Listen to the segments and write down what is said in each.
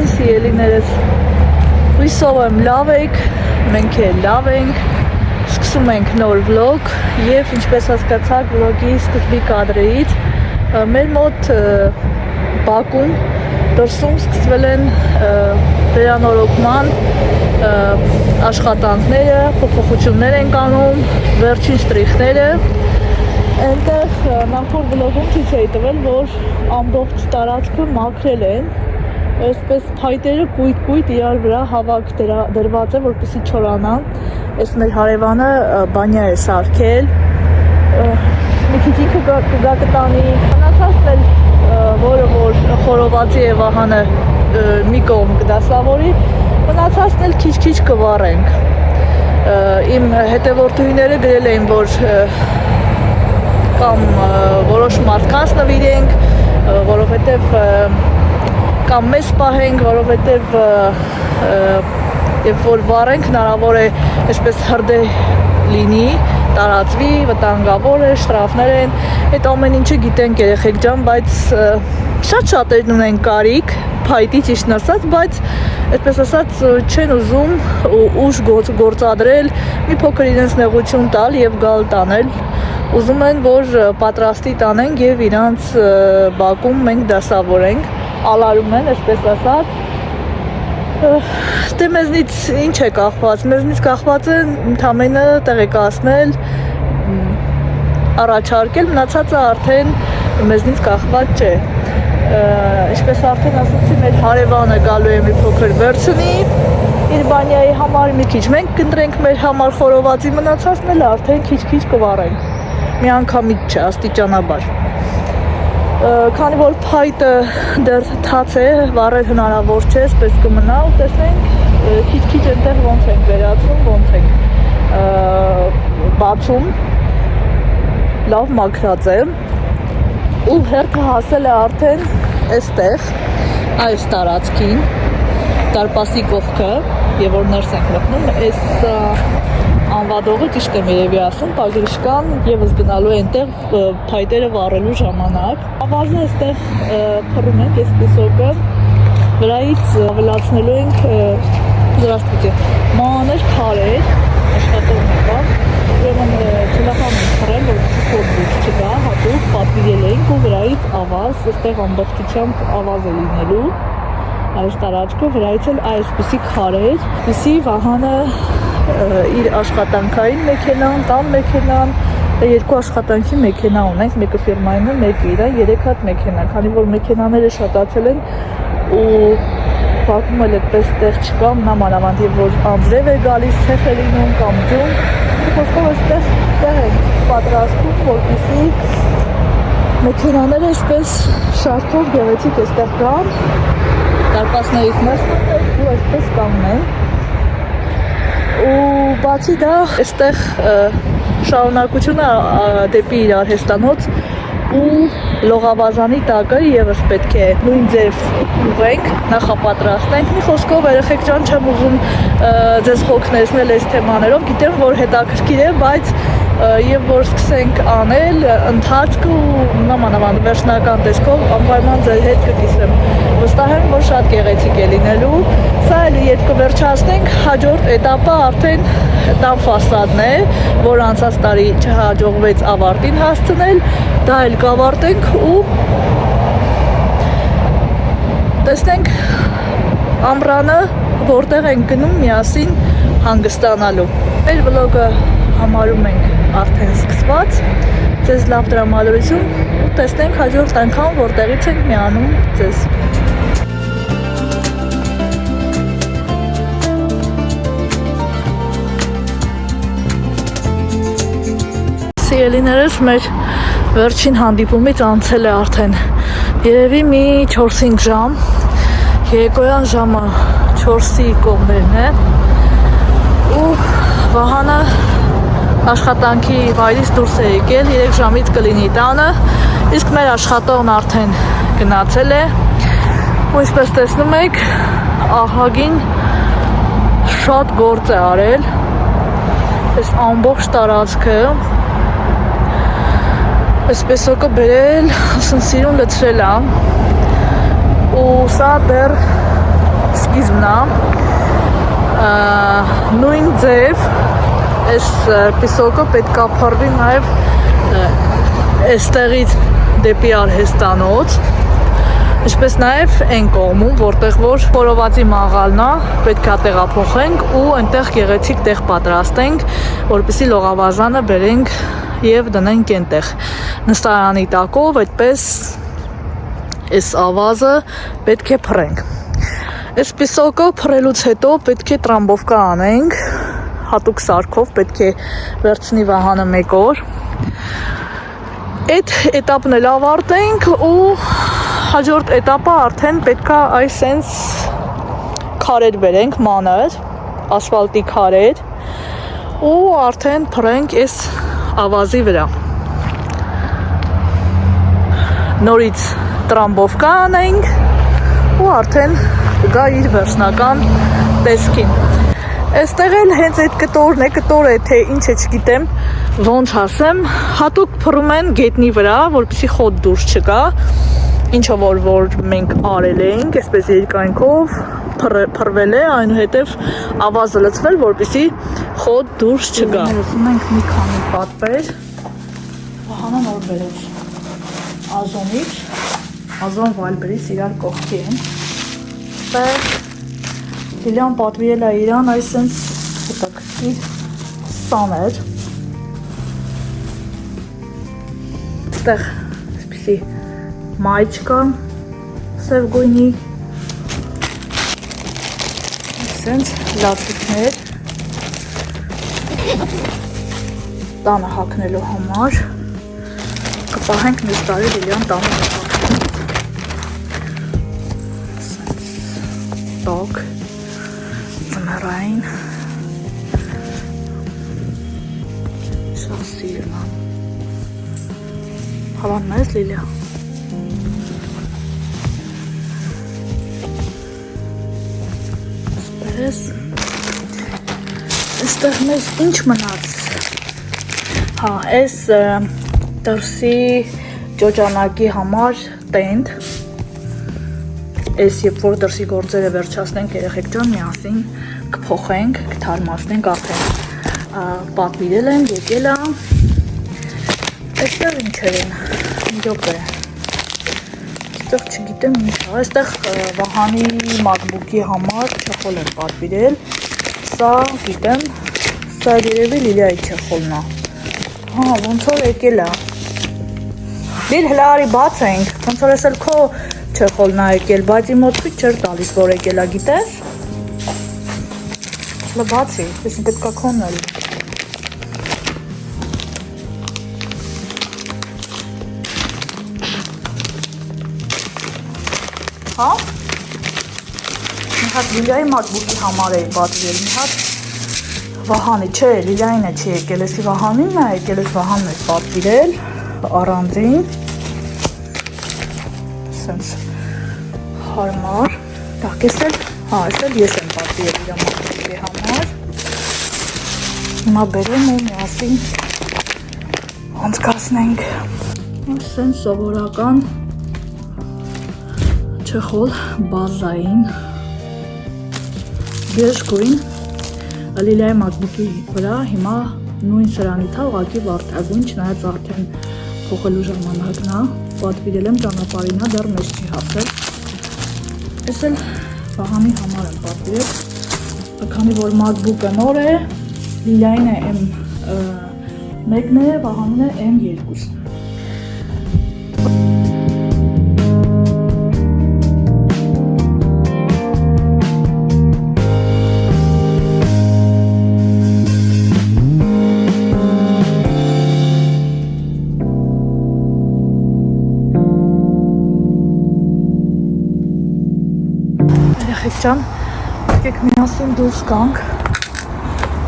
Բարև սիրելիներս, հույսով եմ լավ եք, մենք էլ լավ ենք, սկսում ենք նոր վլոգ և ինչպես հասկացաք վլոգի սկզբի կադրերից մեր մոտ Բաքուն դրսում սկսվել են վերանորոգման աշխատանքները, փոփոխություններ են կանում, վերջին շտրիխները Այնտեղ նախորդ վլոգում ցույց էի տվել, որ ամբողջ տարածքը մաքրել են Այսպես փայտերը կույտ իրար վրա հավաք դրված է, որպեսզի չորանան Այս մեր հարևանը բանյա է սարքել Մի քիչ ինքը կգա կտանի Մնացածն էլ, որը որ խորովածի է վահանը մի կողմ կդասավորի Մնացածն էլ քիչ կվառենք Իմ հետևորդուհիները գրել էին, որ կամ որոշ մարդկանց նվիրենք, որովհետև կամ մեզ պահենք, որովհետև երբ որ վառենք հնարավոր է այսպես հրդե լինի, տարածվի, վտանգավոր է, շտրաֆներ են, այդ ամեն ինչը գիտենք երեխեք ջան, բայց շատ-շատերն ունեն կարիք, փայտի ճիշտն ասած, բայց այդպես ասած չեն ուզում ուժ գործադրել, մի փոքր իրենց նեղություն տալ եւ գալ տանել Ուզում են, որ պատրաստի տանենք և իրանց բակում մենք դասավորենք, ալարում են, այսպես ասած Դե մեզնից ինչ է կախված, մեզնից կախված է ընդամենը տեղեկացնել, առաջարկել, մնացածը արդեն մեզնից կախված չէ Ինչպես արդեն ասացի, մեր հարևանը գալու է մի փոքր վերցնի իր բանյայի համար մի քիչ մենք կընտրենք մեր համար խորովածի մնացածն էլ արդեն քիչ կվառենք մի անգամից չէ, աստիճանաբար Քանի որ փայտը դեռ թաց է, վառել հնարավոր չէ, սպես կմնա ու տեսնենք քիչ այնտեղ ոնց ենք վերացում, ոնց ենք բացում լավ մաքրած է ու հերթը հասել է արդեն այստեղ, այս տարածքին դարպասի կողքը և որ ներս ենք մտնում, այս անվադողը ճիշտ եմ երևի ասում, պագրիշկան եւս գնալու է այնտեղ փայտերը վառելու ժամանակ Ավազը այստեղ փռում ենք, այս պիսոկը վրայից ավելացնելու ենք Здравствуйте, մանր քարեր, աշխատող մեկավ Ուրեմն ցելոֆան ենք փռել, որպեսզի կոտրուց չգա, հատուկ պատվիրել ենք ու վրայից ավազ, այստեղ ամբողջությամբ ավազ է լինելու Այս տարածքը վրայից էլ այսպիսի քարեր, պիսի վահանը իր աշխատանքային մեքենան, տան մեքենան, երկու աշխատանքի մեքենա ունենք, մեկը ֆիրմային է, մեկը իրա, 3 հատ մեքենա, քանի որ մեքենաները շատացել են ու Բաքվում էլ այդպես տեղ չկա, նամանավանդ եւ որ անձրև է գալիս, ցեխ է լինում կամ ջուն, խոսքով այստեղ տեղ ենք պատրաստում, որպեսզի մեքենաները այսպես շարքով գեղեցիկ այստեղ կան, դարպասներից ներս մտնենք ու այսպես կանգնեն ու բացի դա այստեղ շարունակությունը դեպի իր արհեստանոց ու լողավազանի տակը եւս պետք է նույն ձև ուղենք, նախապատրաստենք։ Մի խոսքով երեխեք ջան չեմ ուզում ձեզ հոգնեցնել այս թեմաներով, գիտեմ որ հետաքրքիր է, բայց եւ որ սկսենք անել ընթացքը ու նամանավանդ վերջնական տեսքով անպայման ձեր հետ կկիսվեմ։ Վստահ եմ որ շատ գեղեցիկ է լինելու։ Սա էլ երբ կվերջացնենք, հաջորդ этаպը արդեն տան ֆասադն է, որ անցած տարի չհաջողվեց ավարտին հասցնել, դա էլ կավարտենք ու տեսնենք ամռանը որտեղ ենք գնում միասին հանգստանալու։ Մեր վլոգը համարում ենք արդեն սկսված, ձեզ լավ տրամադրություն ու տեսնենք հաջորդ անգամ որտեղից ենք միանում ձեզ։ Սիրելիներս մեր վերջին հանդիպումից անցել է արդեն երևի մի 4-5 ժամ, երեկոյան ժամը 4-ի կողմերն է ու վահանը աշխատանքի վայրից դուրս է եկել, 3 ժամից կլինի տանը, իսկ մեր աշխատողն արդեն գնացել է ու ինչպես տեսնում եք ահագին շատ գործ է արել, այս ամբողջ տարածքը Այսպեսոկը բերել, սիրուն լցրել է ու սա դեռ մեխանիզմն է, նույն ձև այս պիսոկը պետք է փռվի նաև այստեղից դեպի արհեստանոց, ինչպես նաև այն կողմում, որտեղ որ խորովածի մաղալն է, պետք է տեղափոխենք ու այնտեղ գեղեցիկ տեղ պատրաստենք, որպեսզի լողավազանը բերենք եւ դնենք այնտեղ։ Նստարանի տակով այդպես այս ավազը պետք է փռենք։ Այս պիսոկը փռելուց հետո պետք է տրամբովկա անենք, հատուկ սարքով պետք է վերցնի Վահանը 1 օր։ Այդ էտապն էլ ավարտենք ու հաջորդ էտապը արդեն պետքա այս սենց քարեր բերենք մանր, ասֆալտի քարեր ու արդեն փռենք այս ավազի վրա։ Նորից տրամբովկա անենք ու արդեն գա իր վերջնական տեսքին։ Այստեղ էլ հենց այդ կտորն է, թե ինչ է չգիտեմ, ոնց ասեմ, հատուկ փռում են գետնի վրա, որպեսզի խոտ դուրս չգա, ինչը որ մենք արել էինք, այսպես երկայնքով փռվել է, այնուհետև ավազը լցվել, որպեսզի խոտ դուրս չգա։ Ունենք մի քանի պատպեր, Վահանը նոր բերեց Ազոնից, Ազոն Վալբերից իրար կողքի են։ Լիլիան պատվիրել է իրան այսպես հետաքրքիր սաներ։ Այստեղ այսպիսի մայչ կա, սև գույնի, այսպես լացիկներ, տանը հագնելու համար, կպահենք մյուս տարի Լիլիան տանը հագնի։ Տոք, ձմեռային, շատ սիրուն է։ Հավանն ես Լիլիա։ Այսպես, այստեղ մեզ ինչ մնաց։ Հա, այս դրսի ջոջանակի համար տենտ, այս երբ որ դրսի գործերը վերջացնենք երեխեք ջան, միասին կփոխենք, կթարմացնենք, արդեն պատվիրել են, եկել է։ Այստեղ ինչեր են, մի րոպե, այստեղ չգիտեմ ինչ է, այստեղ Վահանի MacBook-ի համար չեխոլ են պատվիրել, սա գիտեմ, սա երևի Լիլիայի չեխոլն է, հա, ոնց որ եկել է, դիր հլա արի բաց ենք, ոնց որ ես էլ քո չեխոլն է եկել, բայց իմ մոտ ցույց չէր տալիս, որ եկել է, գիտես, հլա բացի, ես պետք է քոննել։ Հա? Մի հատ Լիլիայի MacBook-ի համար էի պատվիրել, մի հատ Վահանի, չէ, Լիլիային է չի եկել, եսի Վահանին է եկել, ես Վահանն է պատվիրել, առանձին, սենց հարմար, տակ ես էլ, հա, ես էլ ես եմ պատվիրել իր MacBook-ի համար, հիմա բերում ու միասին անցկացնենք, սենց սովորական չեխոլ բազային գեշ գույն Լիլիայի MacBook-ի վրա հիմա նույն սրանից է ուղղակի վարդագույն, չնայած արդեն փոխելու ժամանակն է, պատվիրել եմ ճանապարհին է, դեռ մեզ չի հասել։ Ես էլ Վահանի համար եմ պատվիրել, քանի որ MacBook-ը նոր է, Լիլիային է M1-ն է, Վահանին է M2-ն։ Ջան, եկեք միասին դուրս գանք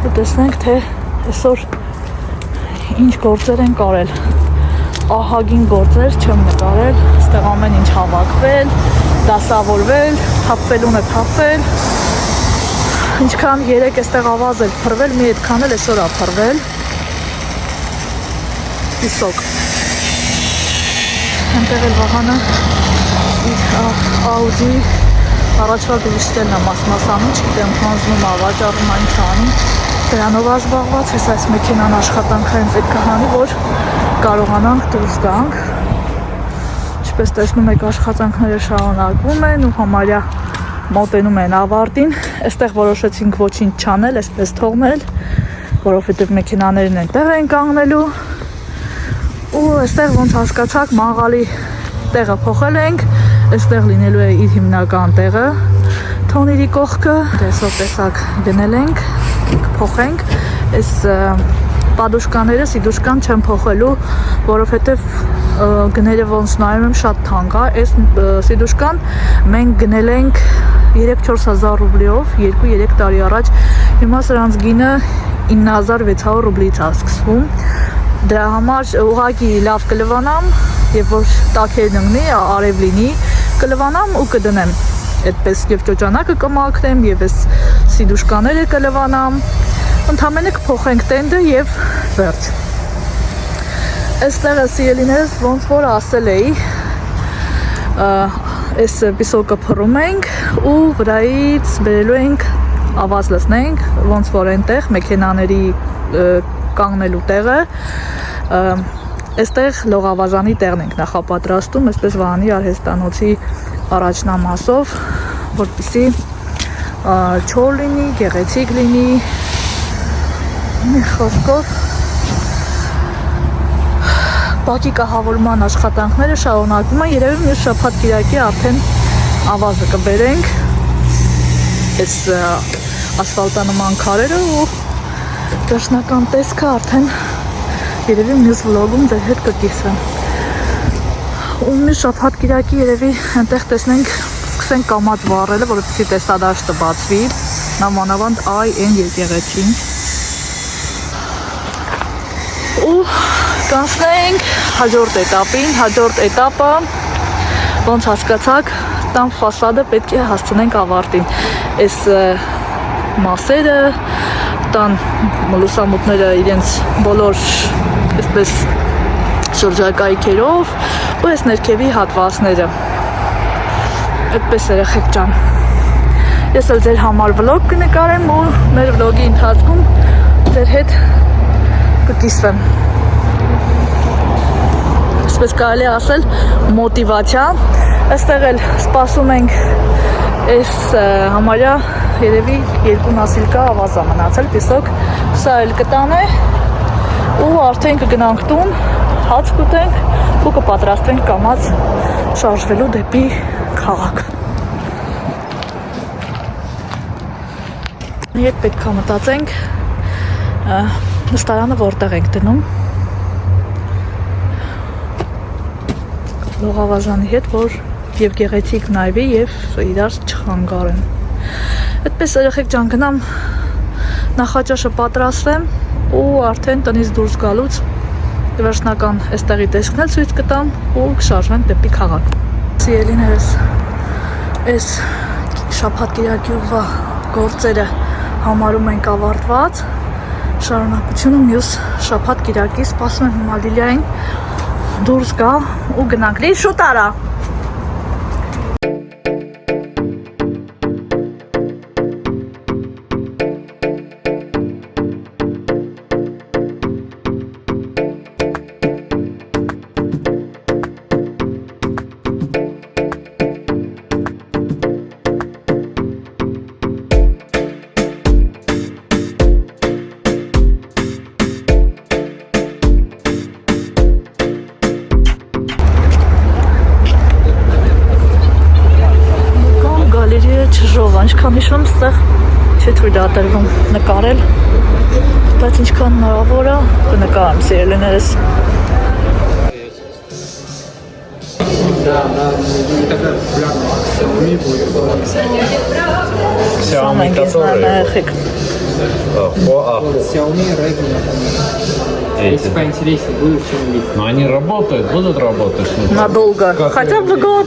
ու տեսնենք, թե այսօր ինչ գործեր են կարել։ Ահագին գործեր չեմ նկարել, այստեղ ամեն ինչ հավաքվել, դասավորվել, թափվելուն է թափվել։ Ինչքան 3 այստեղ ավազ էլ փռվել, մի այդքան էլ այսօր է փռվել։ Պիսոկ։ Այնտեղ էլ Վահանը իր Audi Առաջվա գրիշտելն եմ մասմասանում, չգիտեմ, հանձնում ավաճառում այն չանի։ Դրանով ազբաղված ես այս մեքենան աշխատանքային պետք է հանի, որ կարողանանք դուրս գանք։ Ինչպես տեսնում եք, աշխատանքները շարունակվում են ու համարյա մոտենում են ավարտին։ Այստեղ որոշեցինք ոչինչ չանել, այսպես թողնել, որովհետև մեքենաներն այնտեղ են կանգնելու։ Ու այստեղ ոնց հասկացաք, մաղալի տեղը փոխել ենք, այստեղ լինելու է իր հիմնական տեղը, թոնիրի կողքը, տեսով տեսակ գնել ենք, կփոխենք, այս պադուշկաները սիդուշկան չեմ փոխելու, որովհետև գները ոնց նայում եմ շատ թանկ է, այս սիդուշկան մենք գնել ենք 3-4 հազար ռուբլիով 2-3 տարի առաջ, հիմա սրանց գինը 9600 ռուբլից է սկսվում, դրա համար ուղղակի լավ կլվանամ եւ որ տաքեր նմնի, արև լինի, կլվանամ ու կդնեմ, այդպես եւ ճոճանակը կմաքրեմ եւ այս սիդուշկաները կլվանամ, ընդհանրապես կփոխենք տենդը եւ վերջ։ Այստեղ սիրելիներս ոնց որ ասել էի, այս պիսոկը փռում ենք ու վրայից բերելու ենք ավազ լցնենք, ոնց որ այնտեղ մեքենաների կանգնելու տեղը, այստեղ լողավազանի տեղն ենք նախապատրաստում, այսպես վանի արհեստանոցի առաջնամասով, որպեսզի չոր լինի, գեղեցիկ լինի, մի խոսքով բակի կահավորման աշխատանքները շարունակվում են, երևի մյուս շաբաթ կիրակի արդեն ավազը կբերենք այս ասֆալտանման քարերը ու վերջնական տեսքը արդեն երևի մյուս վլոգում ձեր հետ կկիսվեմ։ Ու մյուս շաբաթ կիրակի երևի այնտեղ տեսնենք, սկսենք կամած վառելը, որովհետեւ տեսադաշտը բացվի, նամանավանդ այն եկեղեցին։ Ու կանցնենք հաջորդ էտապին, հաջորդ էտապը ոնց հասկացաք, տան ֆասադը պետք է հասցնենք ավարտին, այս մասերը, տան լուսամուտները իրենց բոլոր այսպես շրջակայքերով ու այս ներքևի հատվածները, այդպես երեխեք ջան, ես էլ ձեր համար վլոգ կնկարեմ ու մեր վլոգի ընթացքում ձեր հետ կկիսվեմ, այսպես կարելի ասել մոտիվացիա, այստեղ էլ սպասում ենք այս համարյա երևի 2 նասիլկա ավազա մնացել պիսոկ, սա էլ կտան է ու արդեն կգնանք տուն, հաց կուտենք ու կպատրաստվենք կամած շարժվելու դեպի քաղաք։ Ետ պետք է մտածենք նստարանը որտեղ ենք դնում լողավազանի հետ, որ եւ գեղեցիկ նայվի եւ իրար չխանգարեն։ Այդպես երեխեք ջան գնամ նախաճաշը պատրաստեմ ու արդեն տնից դուրս գալուց վերջնական այստեղի տեսքն էլ ցույց կտամ ու կշարժվենք դեպի քաղաք։ Սիրելիներս, այս շաբաթ կիրակի ուղղա գործերը համարում ենք ավարտված, շարունակությունը մյուս շաբաթ կիրակի սպասում եմ հիմա Լիլիային դուրս գա ու գնանք։ Լի շուտ արա։ Ինչքան հիշում ստեղ չի թույլ դատերվում նկարել, բայց ինչքան հնարավոր է կնկարեմ սիրելիներս։ Xiaomi, который... Xiaomi Redmi поинтереснее будут, чем Leaf. Но они работают, будут работать. Надолго. Хотя бы год.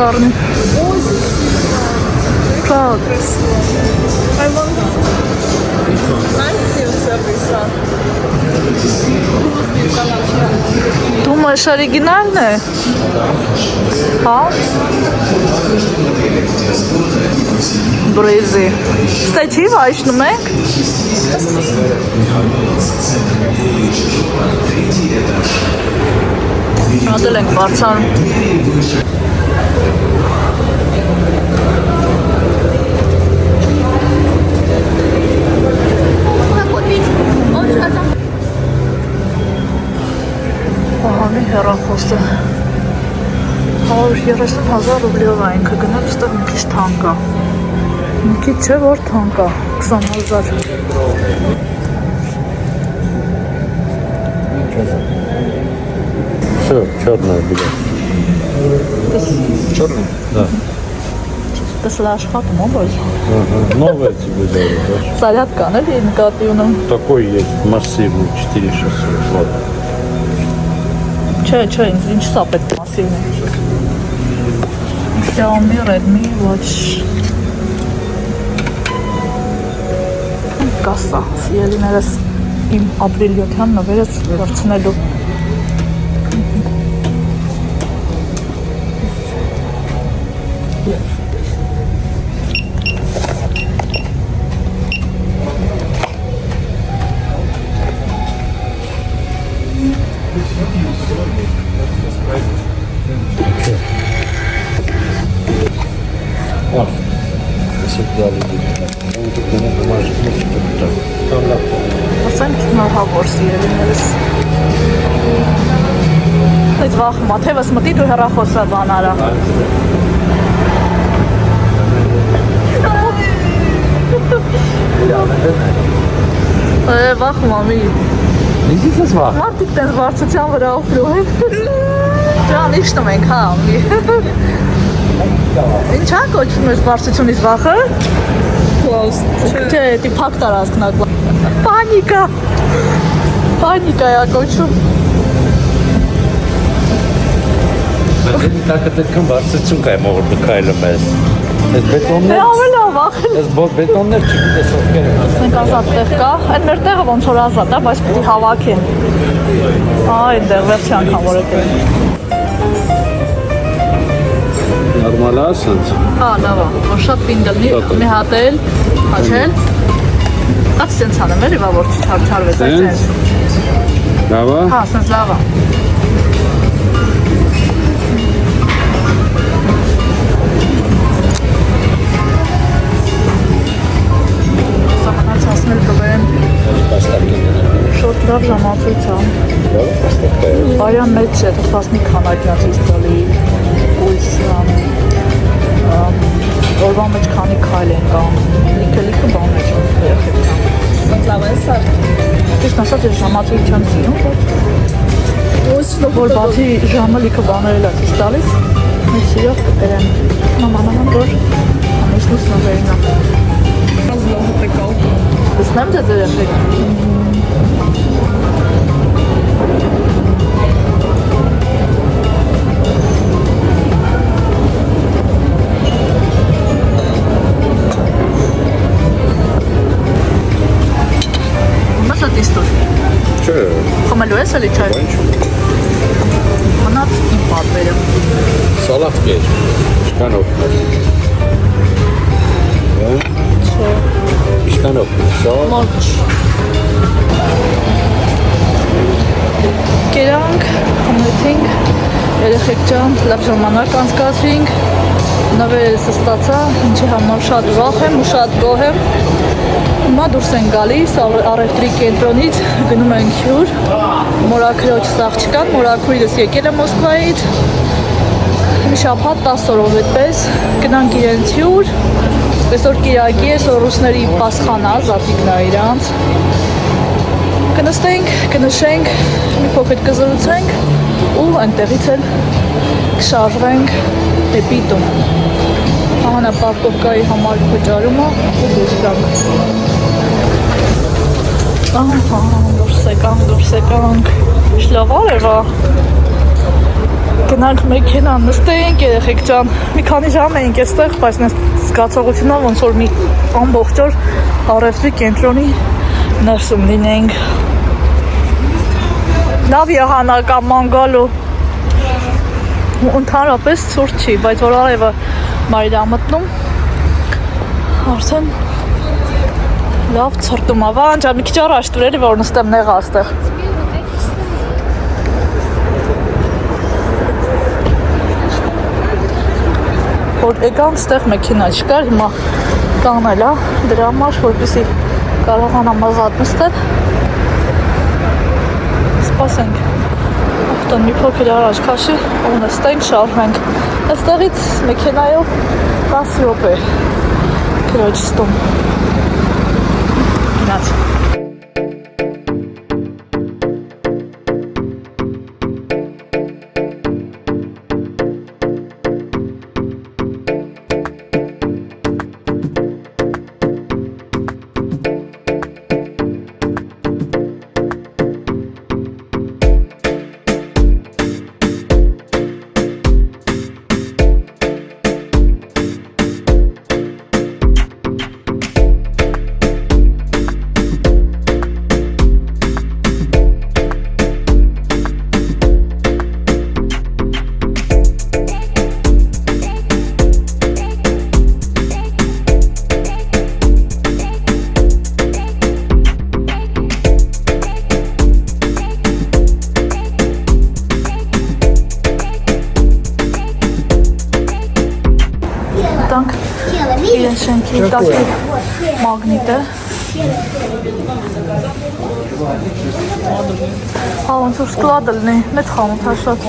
առնի։ Proud. I want nice your service. Դու մաշ օրիգինալն է։ Հա։ Բրեզի։ Ստե չի վայշնում եք։ Ադել ենք բարձանում։ Ահանի հեռախոսը 130,000 ռուբլիով է ինքը գնել, ստեղ մի քիչ թանկ է։ Մի քիչ չէ, որ թանկ է, 20,000։ Все, черная билет. Черный? Да. Տեսել աշխատում ո՞ր ոչ։ Новая тебе дали, да? Սարյատկան էլի նկատի ունեմ։ Такой есть, массивный, 4600 Вт. Չէ, ինչ սա պետք մասիվն է։ Xiaomi, Redmi, Watch։ Կասա, սիրելիներս իմ ապրիլ 7-յան նվերս վերցնելու։ Если дали билет. Он тут меня бумажек нет, там лаптоп. Ասենք շնորհավոր սիրելիներս։ Այդ վախում, թևս մտի դու հեռախոսը բան արա։ Վախում ամի։ Иди со свах. Մարդիկ տենց վարչության վրա օգնում են։ Ջան, իշտում ենք, հա, ամի։ Ինչ ա կոչվում ես վարչությունից վախը։ Close. Չէ, դի փակ տարածքն ա։ Պանիկա։ Պանիկա է կոչվում։ Բայց так это конвարсացիոն կայ մողորը քայլում ես։ Այս բետոններ։ Ամենա վախը։ Այս բետոններ չգիտես ովքեր են։ Ասենք ազատ տեղ կա, այդ մեր տեղը ոնց որ ազատ է, բայց պիտի հավաքեն։ Այնտեղ վերջի անգամ որ եկել։ Նորմալ է ասած։ Հա, լավ է, որ շատ պին դնի, մի հատ էլ, հաչել։ Կաց սենց անեմ էլի, որ չչարվեց, այս սենց։ Լավ է։ Հա, սենց լավ է։ Սահանացասնել կվեն շոտ լավ ժամացույց է։ Բարյան մեծ չէ, թվասնի քանակյաց իստալի, ույս օրվա մեջ քանի քայլ են կամ լիքը բան է չոն երեխեքան։ Լավ է սարք։ Ճիշտ ասած ես ժամացույց չեմ սիրում, որ բացի ժամը լիքը բաներ էլ է ցույց տալիս, մեծ սիրով կբերեմ։ Մամանան որ ամուսնուս նվերին է։ Разлом такого. Տեսնեմ ձեզ երեխեք։ Չէ, Խմելու ես էլի չայ։ Մնաց իմ պատվերը։ սալատ կեր։ Ինչքանով։ Չէ։ Ինչքանով։ Մոչ։ Կերանք, խմեցինք, երեխեք ջան, լավ ժամանակ անցկացրինք, նվերս ստացա, ինչի համար շատ ուրախ եմ ու շատ գոհ եմ։ Հիմա դուրս են գալիս առևտրի կենտրոնից, գնում ենք հյուր, մորաքրոջ սաղ չկան, մորաքույրս եկել է Մոսկվայից, մի շաբաթ 10 օրով այդպես, գնանք իրենց հյուր, այսօր կիրակի է, այսօր ռուսների Պասխանա, Զատիկն է իրանց, կնստենք, կնշենք, մի փոքր կզրուցենք ու այնտեղից էլ կշարժվենք դեպի տուն։ Ահանա պարկովկայի համար վճարումը ու դուրս գանք։ Ահա, դուրս եկանք, ինչ լավ արևա։ Գնանք մեքենա նստենք երեխեք ջան, մի քանի ժամ էինք այստեղ, բայց նես զգացողությունն է ոնց որ մի ամբողջ օր առևտրի կենտրոնի ներսում լինենք։ Լավ եղանակա մանգալու ընդհանրապես ցուրտ չի, բայց որ արևը մարի դա մտնում արդեն լավ ցրտում ա, վանջա մի քիչ առաջ տուրելի որ նստեմ նեղա աստեղ։ Որ եկան ստեղ մեքենա չկար, հիմա կանգնել ա դրա համար, որպեսզի կարողանամ ազատ նստել։ Սպասենք, ախտան մի փոքր առաջ քաշի ու նստենք, շարժենք։ Այստեղից մեքենայով 10 րոպե քրոջ ստում։ Գնաց։ Տանք իրեն շենքի տակի մագնիտը։ Հա ոնց որ սկլադը լինի, մեծ խանութ հա շատ։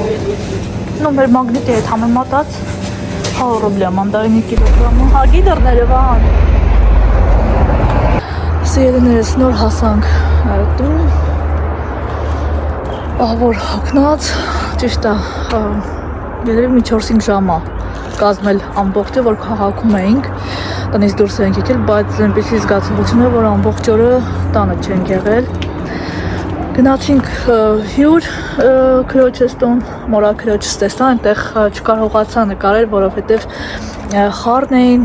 Ну մեր մագնիտի հետ համեմատած 100 ռուբլի է մանդարինի կիլոգրամը։ Հա գիդերները վան։ Սիրելիներս նոր հասանք տուն։ Ահավոր հոգնած, ճիշտ է, երևի մի 4-5 ժամ է կազմել ամբողջը, որ քաղաքում էինք, տնից դուրս ենք եկել, բայց այնպիսի զգացողություն է, որ ամբողջ օրը տանը չենք եղել։ Գնացինք հյուր քրոջս տուն, մորա քրոջս տեսա, այնտեղ չկարողացա նկարել, որովհետև խառն էին,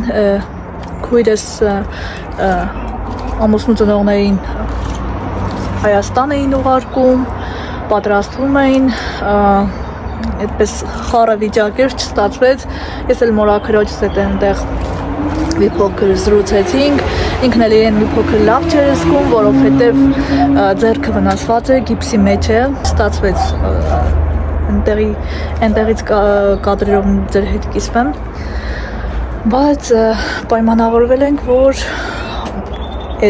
քույրս ամուսնու ծնողներին Հայաստան էին ուղարկում, պատրաստվում էին, այդպես խառը վիճակեր չստացվեց, ես էլ մորա քրոջս հետ այնտեղ մի փոքր զրուցեցինք, ինքն էլ իրեն մի փոքր լավ չէր զգում, որովհետև ձեռքը վնասված է, գիպսի մեջ է, ստացվեց այնտեղից կադրերով ձեր հետ կիսվեմ, բայց պայմանավորվել ենք, որ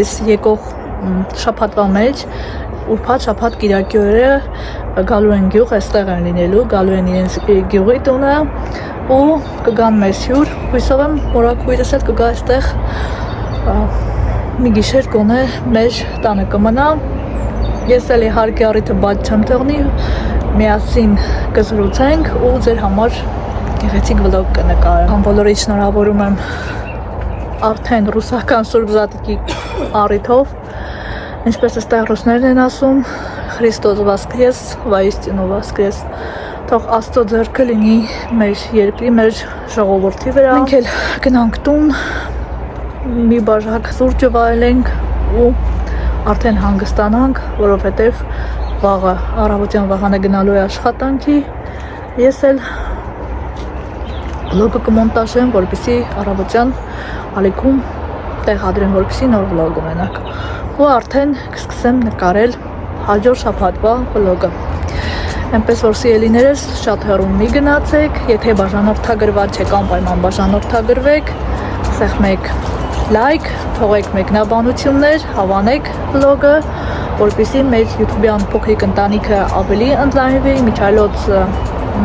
այս եկող շաբաթվա մեջ ուրբաթ շաբաթ կիրակի օրը գալու են գյուղ, այստեղ են լինելու, գալու են իրենց գյուղի տունը ու կգան մեզ հյուր, հույսով եմ մորաքույրս էլ կգա այստեղ մի գիշեր կոնե մեր տանը կմնա, ես էլ իհարկե առիթը բաց չեմ թողնի, միասին կզրուցենք ու ձեր համար գեղեցիկ վլոգ կնկարեմ, բոլորիդ շնորհավորում եմ արդեն ռուսական Սուրբ Զատիկի առիթով, ինչպես այստեղ ռուսներն են ասում, Քրիստոս Վասկրես, Воистину Воскрес, թող Աստծո ձեռքը լինի մեր երկրի, մեր ժողովրդի վրա։ Մենք էլ գնանք տուն, մի բաժակ սուրճը վայելենք ու արդեն հանգստանանք, որովհետև վաղը առավոտյան վաղանը գնալու է աշխատանքի։ Ես էլ վլոգը կմոնտաժեմ, որպեսզի առավոտյան ալիքում տեղադրեմ, որպեսզի նոր վլոգ ունենաք։ Ու արդեն կսկսեմ նկարել հաջորդ շաբաթվա վլոգը։ Այնպես որ սիրելիներս շատ հեռու մի գնացեք, եթե բաժանորդագրված չեք անպայման բաժանորդագրվեք, սեղմեք լայք, թողեք մեկնաբանություններ, հավանեք վլոգը, որպեսզի մեր YouTube-յան փոքրիկ ընտանիքը ավելի ընդլայնվի, միջայլոց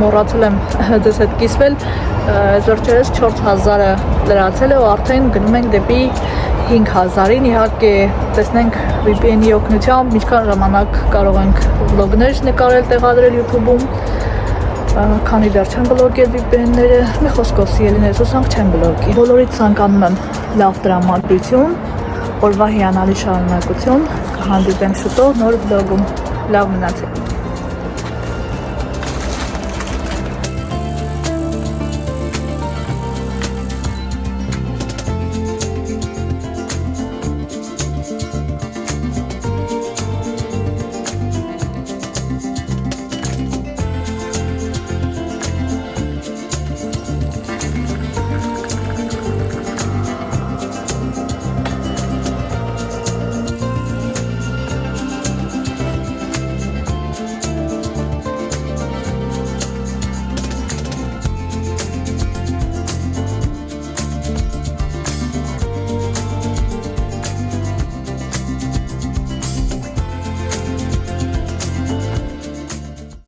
մոռացել եմ ձեզ հետ կիսվել, վերջերս 4000-ը լրացել է ու արդեն գնում ենք դեպի 5000-ին, իհարկե տեսնենք VPN-ի օգնությամբ ինչքան ժամանակ կարող ենք վլոգներ նկարել, տեղադրել YouTube-ում, քանի դեռ չեն բլոկել VPN-ները, մի խոսքով սիրելիներս ուսանք չեն բլոկի։ Բոլորիդ ցանկանում եմ լավ տրամադրություն, օրվա հիանալի շարունակություն, կհանդիպենք շուտով նոր վլոգում, լավ մնացեք։